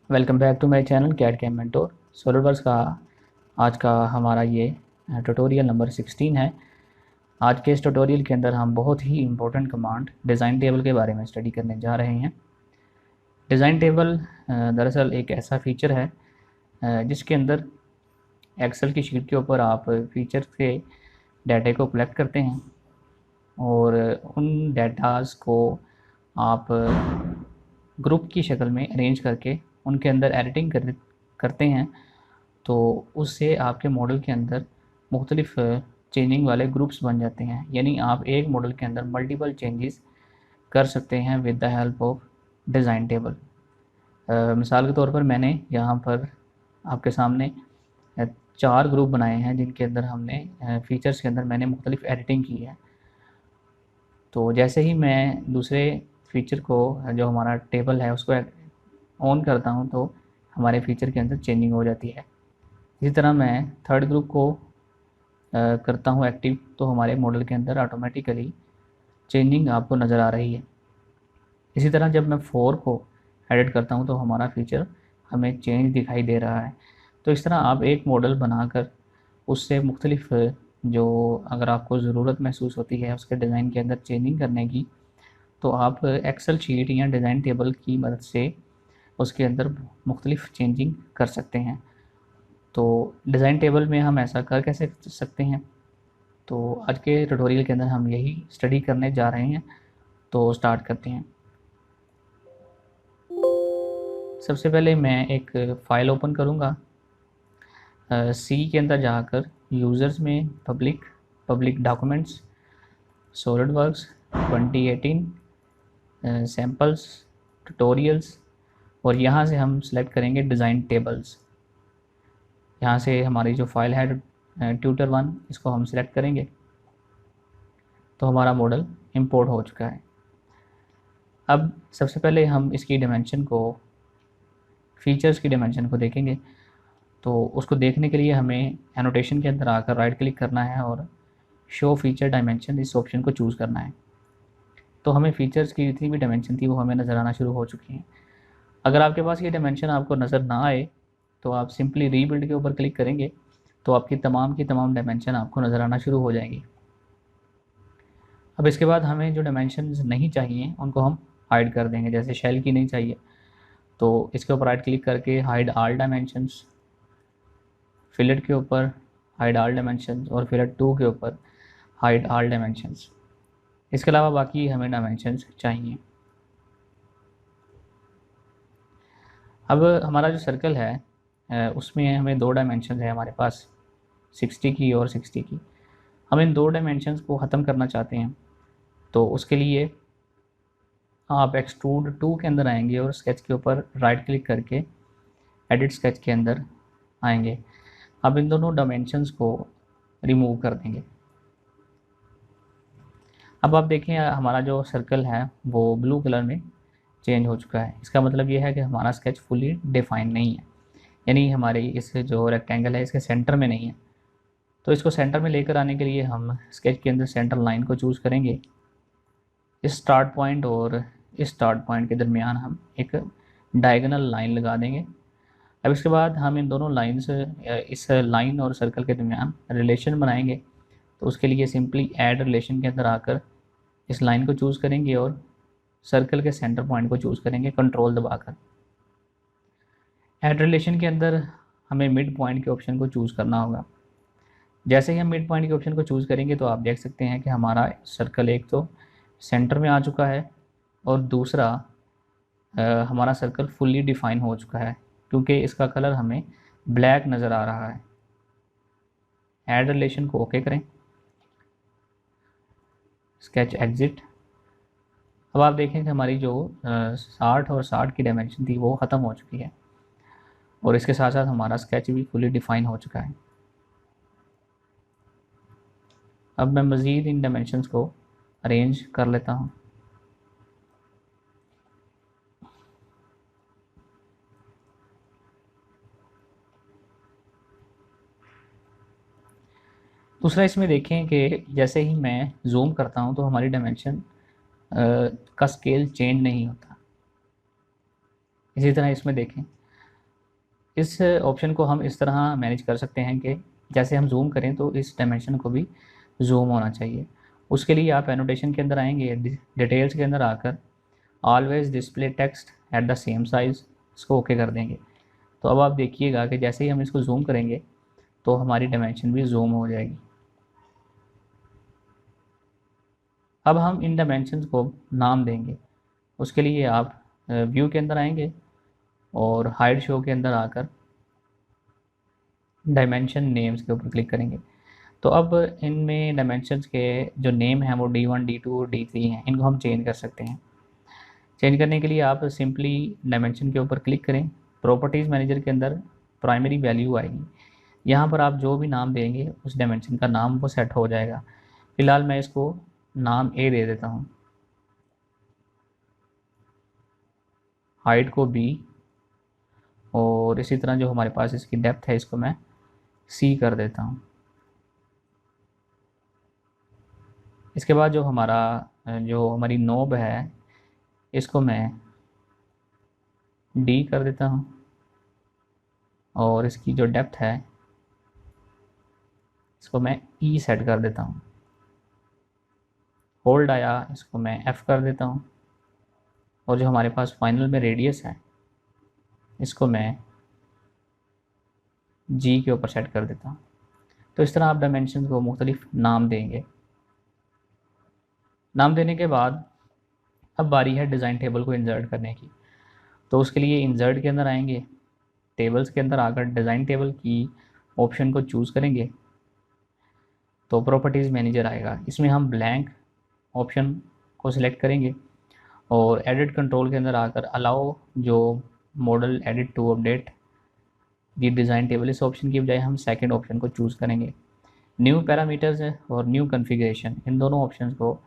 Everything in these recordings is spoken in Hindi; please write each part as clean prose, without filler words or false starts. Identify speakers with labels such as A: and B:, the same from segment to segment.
A: Welcome back to my channel CAD CAM mentor. SolidWorks का आज का हमारा ये ट्यूटोरियल नंबर 16 है। आज के इस ट्यूटोरियल के अंदर हम बहुत ही इम्पोर्टेंट कमांड डिज़ाइन टेबल के बारे में स्टडी करने जा रहे हैं। डिज़ाइन टेबल दरअसल एक ऐसा फीचर है जिसके अंदर एक्सेल की शीट के ऊपर आप फीचर के डाटे को कलेक्ट करते हैं और उन डाटाज को आप ग्रुप की शक्ल में अरेंज करके उनके अंदर एडिटिंग करते हैं। तो उससे आपके मॉडल के अंदर मुख्तलिफ चेंजिंग वाले ग्रुप्स बन जाते हैं, यानी आप एक मॉडल के अंदर मल्टीपल चेंजेस कर सकते हैं with the help of design table. मिसाल के तौर पर मैंने यहाँ पर आपके सामने 4 ग्रुप बनाए हैं जिनके अंदर हमने फीचर्स के अंदर मैंने मुख्तलिफ एडिटिंग की है। तो जैसे ही मैं दूसरे फीचर को जो हमारा टेबल है उसको ऑन करता हूँ तो हमारे फीचर के अंदर चेंजिंग हो जाती है। इसी तरह मैं थर्ड ग्रुप को करता हूँ एक्टिव, तो हमारे मॉडल के अंदर ऑटोमेटिकली चेंजिंग आपको नज़र आ रही है। इसी तरह जब मैं 4 को एडिट करता हूँ तो हमारा फीचर हमें चेंज दिखाई दे रहा है। तो इस तरह आप एक मॉडल बनाकर उससे मुख्तलिफ जो अगर आपको ज़रूरत महसूस होती है उसके डिज़ाइन के अंदर चेंजिंग करने की, तो आप एक्सेल शीट या डिज़ाइन टेबल की मदद से उसके अंदर मुख्तलिफ चेंजिंग कर सकते हैं। तो डिज़ाइन टेबल में हम ऐसा कर कैसे सकते हैं, तो आज के ट्यूटोरियल के अंदर हम यही स्टडी करने जा रहे हैं। तो स्टार्ट करते हैं। सबसे पहले मैं एक फ़ाइल ओपन करूँगा। सी के अंदर जाकर यूज़र्स में public documents SolidWorks 2018 samples tutorials, और यहाँ से हम सेलेक्ट करेंगे डिज़ाइन टेबल्स। यहाँ से हमारी जो फाइल है ट्यूटर 1 इसको हम सेलेक्ट करेंगे तो हमारा मॉडल इंपोर्ट हो चुका है। अब सबसे पहले हम इसकी डायमेंशन को फीचर्स की डायमेंशन को देखेंगे। तो उसको देखने के लिए हमें एनोटेशन के अंदर आकर राइट क्लिक करना है और शो फीचर डायमेंशन इस ऑप्शन को चूज़ करना है। तो हमें फीचर्स की जितनी भी डायमेंशन थी वो हमें नज़र आना शुरू हो चुकी हैं। अगर आपके पास ये डायमेंशन आपको नज़र ना आए तो आप सिंपली रीबिल्ड के ऊपर क्लिक करेंगे तो आपकी तमाम की तमाम डायमेंशन आपको नज़र आना शुरू हो जाएंगी। अब इसके बाद हमें जो डायमेंशन नहीं चाहिए उनको हम हाइड कर देंगे। जैसे शेल की नहीं चाहिए तो इसके ऊपर राइट क्लिक करके हाइड ऑल डायमेंशंस, फिलेट के ऊपर हाइड ऑल डायमेंशंस और फिलेट 2 के ऊपर हाइड ऑल डायमेंशंस। इसके अलावा बाकी हमें डायमेंशंस चाहिए। अब हमारा जो सर्कल है उसमें हमें 2 डायमेंशन है हमारे पास, 60 की और 60 की। हम इन 2 डायमेंशंस को ख़त्म करना चाहते हैं। तो उसके लिए आप एक्सट्रूड 2 के अंदर आएंगे और स्केच के ऊपर राइट क्लिक करके एडिट स्केच के अंदर आएंगे। अब इन दोनों डायमेंशंस को रिमूव कर देंगे। अब आप देखें हमारा जो सर्कल है वो ब्लू कलर में चेंज हो चुका है। इसका मतलब ये है कि हमारा स्केच फुली डिफाइन नहीं है, यानी हमारी इस जो रेक्टेंगल है इसके सेंटर में नहीं है। तो इसको सेंटर में लेकर आने के लिए हम स्केच के अंदर सेंटर लाइन को चूज़ करेंगे। इस स्टार्ट पॉइंट और इस स्टार्ट पॉइंट के दरमियान हम एक डायगोनल लाइन लगा देंगे। अब इसके बाद हम इन दोनों लाइन्स इस लाइन और सर्कल के दरमियान रिलेशन बनाएंगे। तो उसके लिए सिंपली ऐड रिलेशन के अंदर आकर इस लाइन को चूज़ करेंगे और सर्कल के सेंटर पॉइंट को चूज़ करेंगे कंट्रोल दबाकर। ऐड रिलेशन के अंदर हमें मिड पॉइंट के ऑप्शन को चूज़ करना होगा। जैसे ही हम मिड पॉइंट के ऑप्शन को चूज़ करेंगे तो आप देख सकते हैं कि हमारा सर्कल एक तो सेंटर में आ चुका है और दूसरा हमारा सर्कल फुल्ली डिफाइन हो चुका है क्योंकि इसका कलर हमें ब्लैक नज़र आ रहा है। ऐड रिलेशन को ओके करें, स्केच एग्जिट। अब आप देखें कि हमारी जो 60 और 60 की डायमेंशन थी वो ख़त्म हो चुकी है और इसके साथ साथ हमारा स्केच भी फुली डिफाइन हो चुका है। अब मैं मज़ीद इन डायमेंशंस को अरेंज कर लेता हूँ। दूसरा इसमें देखें कि जैसे ही मैं जूम करता हूँ तो हमारी डायमेंशन का स्केल चेंज नहीं होता। इसी तरह इसमें देखें इस ऑप्शन को हम इस तरह मैनेज कर सकते हैं कि जैसे हम जूम करें तो इस डायमेंशन को भी जूम होना चाहिए। उसके लिए आप एनोटेशन के अंदर आएंगे, डिटेल्स के अंदर आकर always display text at the same size, इसको ओके कर देंगे। तो अब आप देखिएगा कि जैसे ही हम इसको जूम करेंगे तो हमारी डायमेंशन भी जूम हो जाएगी। अब हम इन डायमेंशंस को नाम देंगे। उसके लिए आप व्यू के अंदर आएंगे और हाइड शो के अंदर आकर डायमेंशन नेम्स के ऊपर क्लिक करेंगे। तो अब इनमें डायमेंशंस के जो नेम हैं वो D1, D2 और D3 हैं, इनको हम चेंज कर सकते हैं। चेंज करने के लिए आप सिंपली डायमेंशन के ऊपर क्लिक करें, प्रॉपर्टीज़ मैनेजर के अंदर प्राइमरी वैल्यू आएगी, यहाँ पर आप जो भी नाम देंगे उस डायमेंशन का नाम वो सेट हो जाएगा। फ़िलहाल मैं इसको नाम A दे देता हूँ, हाइट को B, और इसी तरह जो हमारे पास इसकी डेप्थ है इसको मैं C कर देता हूँ। इसके बाद जो हमारी नोब है इसको मैं D कर देता हूँ, और इसकी जो डेप्थ है इसको मैं E सेट कर देता हूँ। होल्ड आया, इसको मैं F कर देता हूँ, और जो हमारे पास फाइनल में रेडियस है इसको मैं G के ऊपर सेट कर देता हूँ। तो इस तरह आप डायमेंशन को मुख्तलिफ नाम देंगे। नाम देने के बाद अब बारी है डिज़ाइन टेबल को इंसर्ट करने की। तो उसके लिए इंसर्ट के अंदर आएंगे, टेबल्स के अंदर आकर डिज़ाइन टेबल की ऑप्शन को चूज़ करेंगे तो प्रॉपर्टीज़ मैनेजर आएगा, इसमें हम ब्लैंक ऑप्शन को सिलेक्ट करेंगे और एडिट कंट्रोल के अंदर आकर अलाउ जो model edit to update the design table, इस ऑप्शन की बजाय हम सेकंड ऑप्शन को चूज़ करेंगे। न्यू पैरामीटर्स और न्यू कॉन्फ़िगरेशन, इन दोनों ऑप्शंस को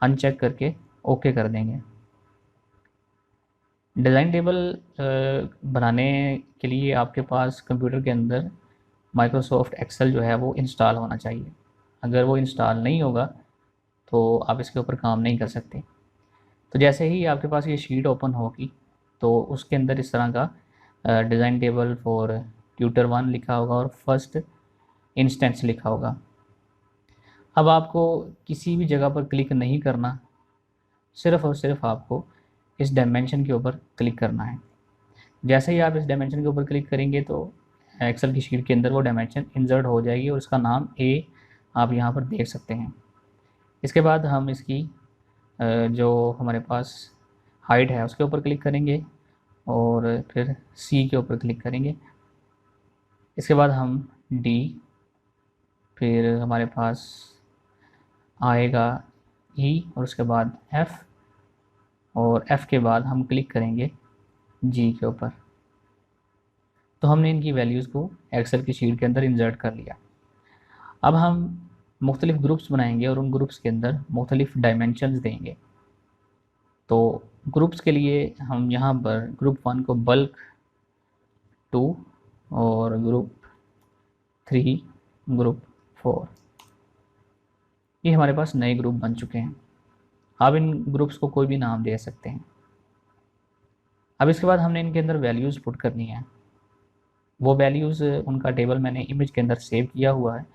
A: अनचेक करके ओके कर देंगे। डिज़ाइन टेबल बनाने के लिए आपके पास कंप्यूटर के अंदर माइक्रोसॉफ्ट एक्सेल जो है वो इंस्टॉल होना चाहिए। अगर वो इंस्टॉल नहीं होगा तो आप इसके ऊपर काम नहीं कर सकते। तो जैसे ही आपके पास ये शीट ओपन होगी तो उसके अंदर इस तरह का डिज़ाइन टेबल फॉर ट्यूटर 1 लिखा होगा और फर्स्ट इंस्टेंस लिखा होगा। अब आपको किसी भी जगह पर क्लिक नहीं करना, सिर्फ़ और सिर्फ आपको इस डायमेंशन के ऊपर क्लिक करना है। जैसे ही आप इस डायमेंशन के ऊपर क्लिक करेंगे तो एक्सेल की शीट के अंदर वो डायमेंशन इंसर्ट हो जाएगी और इसका नाम A आप यहाँ पर देख सकते हैं। इसके बाद हम इसकी जो हमारे पास हाइट है उसके ऊपर क्लिक करेंगे और फिर C के ऊपर क्लिक करेंगे। इसके बाद हम D, फिर हमारे पास आएगा E और उसके बाद F, और F के बाद हम क्लिक करेंगे G के ऊपर। तो हमने इनकी वैल्यूज़ को एक्सेल की शीट के अंदर इंसर्ट कर लिया। अब हम मुख्तलिफ ग्रुप्स बनाएंगे और उन ग्रुप्स के अंदर मुख्तलिफ डायमेंशंस देंगे। तो ग्रुप्स के लिए हम यहाँ पर ग्रुप 1 को बल्क 2 और ग्रुप 3, ग्रुप 4, ये हमारे पास नए ग्रुप बन चुके हैं। आप इन ग्रुप्स को कोई भी नाम दे सकते हैं। अब इसके बाद हमने इनके अंदर वैल्यूज़ पुट करनी है। वो वैल्यूज़ उनका टेबल मैंने इमेज के अंदर सेव किया हुआ है।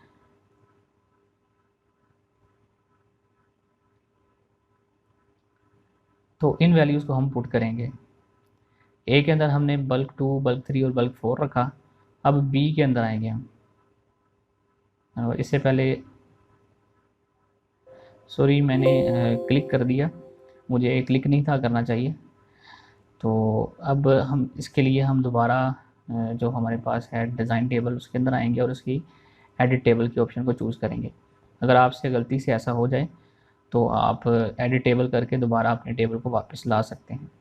A: तो इन वैल्यूज़ को हम पुट करेंगे। ए के अंदर हमने बल्क 2, बल्क 3 और बल्क 4 रखा। अब बी के अंदर आएंगे हम, और इससे पहले सॉरी मैंने क्लिक कर दिया, मुझे क्लिक नहीं था करना चाहिए। तो अब हम इसके लिए हम दोबारा जो हमारे पास है डिज़ाइन टेबल उसके अंदर आएंगे और उसकी एडिट टेबल के ऑप्शन को चूज़ करेंगे। अगर आपसे गलती से ऐसा हो जाए तो आप एडिट टेबल करके दोबारा अपने टेबल को वापस ला सकते हैं।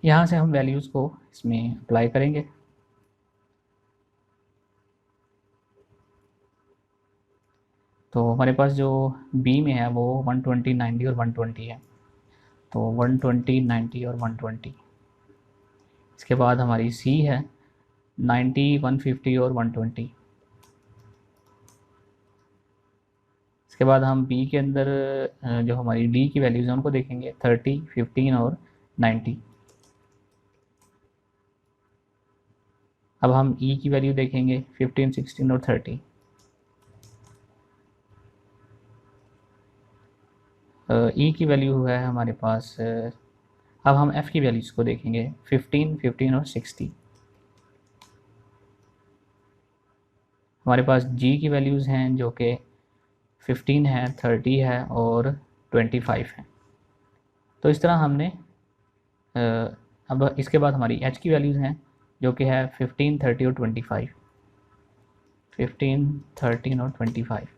A: यहाँ से हम वैल्यूज़ को इसमें अप्लाई करेंगे। तो हमारे पास जो बी में है वो 120, 90 और 120 है, तो 120, 90 और 120। इसके बाद हमारी सी है 90, 150 और 120। इसके बाद हम बी के अंदर जो हमारी डी की वैल्यूज़ हैं उनको देखेंगे, 30, 15 और 90। अब हम ई की वैल्यू देखेंगे, 15, 16 और 30। ई की वैल्यू है हमारे पास, अब हम एफ़ की वैल्यूज़ को देखेंगे, 15, 15 और 60। हमारे पास जी की वैल्यूज़ हैं जो कि 15 है, 30 है और 25 है। तो इस तरह हमने अब इसके बाद हमारी एच की वैल्यूज़ हैं जो कि है 15, 30 और 25। 15, 13 और 25।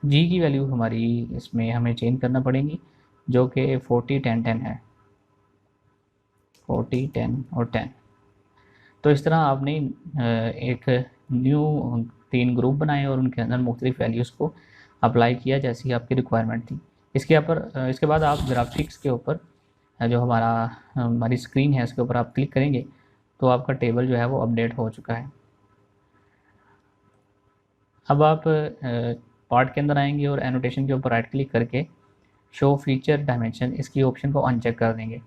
A: जी की वैल्यू हमारी इसमें हमें चेंज करना पड़ेगी जो कि 40, 10, 10 है, 40, 10 और 10। तो इस तरह आपने एक न्यू 3 ग्रुप बनाए और उनके अंदर मुख्तलिफ वैल्यूज़ को अप्लाई किया जैसी आपकी रिक्वायरमेंट थी। इसके बाद आप ग्राफिक्स के ऊपर जो हमारी स्क्रीन है इसके ऊपर आप क्लिक करेंगे तो आपका टेबल जो है वो अपडेट हो चुका है। अब आप पार्ट के अंदर आएंगे और एनोटेशन के ऊपर राइट क्लिक करके शो फीचर डायमेंशन इसकी ऑप्शन को अनचेक कर देंगे।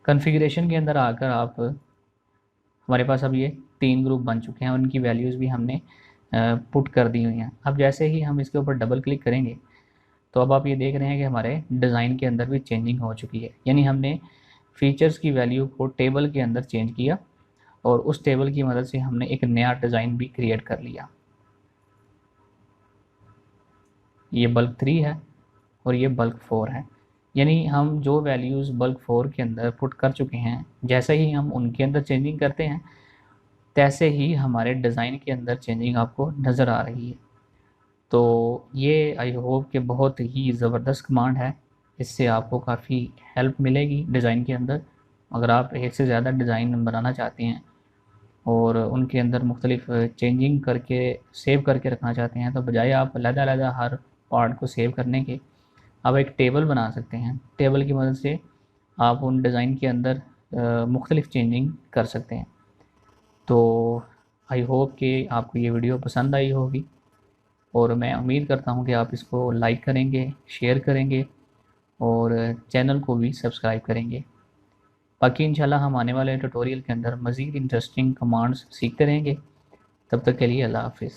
A: कॉन्फ़िगरेशन के अंदर आकर आप हमारे पास अब ये 3 ग्रुप बन चुके हैं, उनकी वैल्यूज़ भी हमने पुट कर दी हुई हैं। अब जैसे ही हम इसके ऊपर डबल क्लिक करेंगे तो अब आप ये देख रहे हैं कि हमारे डिज़ाइन के अंदर भी चेंजिंग हो चुकी है, यानी हमने फीचर्स की वैल्यू को टेबल के अंदर चेंज किया और उस टेबल की मदद से हमने एक नया डिज़ाइन भी क्रिएट कर लिया। ये बल्क 3 है और ये बल्क 4 है, यानी हम जो वैल्यूज़ बल्क 4 के अंदर पुट कर चुके हैं जैसे ही हम उनके अंदर चेंजिंग करते हैं तैसे ही हमारे डिज़ाइन के अंदर चेंजिंग आपको नज़र आ रही है। तो ये आई होप कि बहुत ही ज़बरदस्त कमांड है, इससे आपको काफ़ी हेल्प मिलेगी डिज़ाइन के अंदर। अगर आप एक से ज़्यादा डिज़ाइन बनाना चाहते हैं और उनके अंदर मुख्तलिफ चेंजिंग करके सेव करके रखना चाहते हैं तो बजाय आप अलग-अलग हर पार्ट को सेव करने के आप एक टेबल बना सकते हैं। टेबल की मदद से आप उन डिज़ाइन के अंदर मुख्तलिफ चेंजिंग कर सकते हैं। तो आई होप कि आपको ये वीडियो पसंद आई होगी और मैं उम्मीद करता हूँ कि आप इसको लाइक करेंगे, शेयर करेंगे और चैनल को भी सब्सक्राइब करेंगे। बाकी इंशाल्लाह हम आने वाले ट्यूटोरियल के अंदर मज़ीद इंटरेस्टिंग कमांड्स सीखते रहेंगे। तब तक के लिए अल्लाह हाफ़िज़।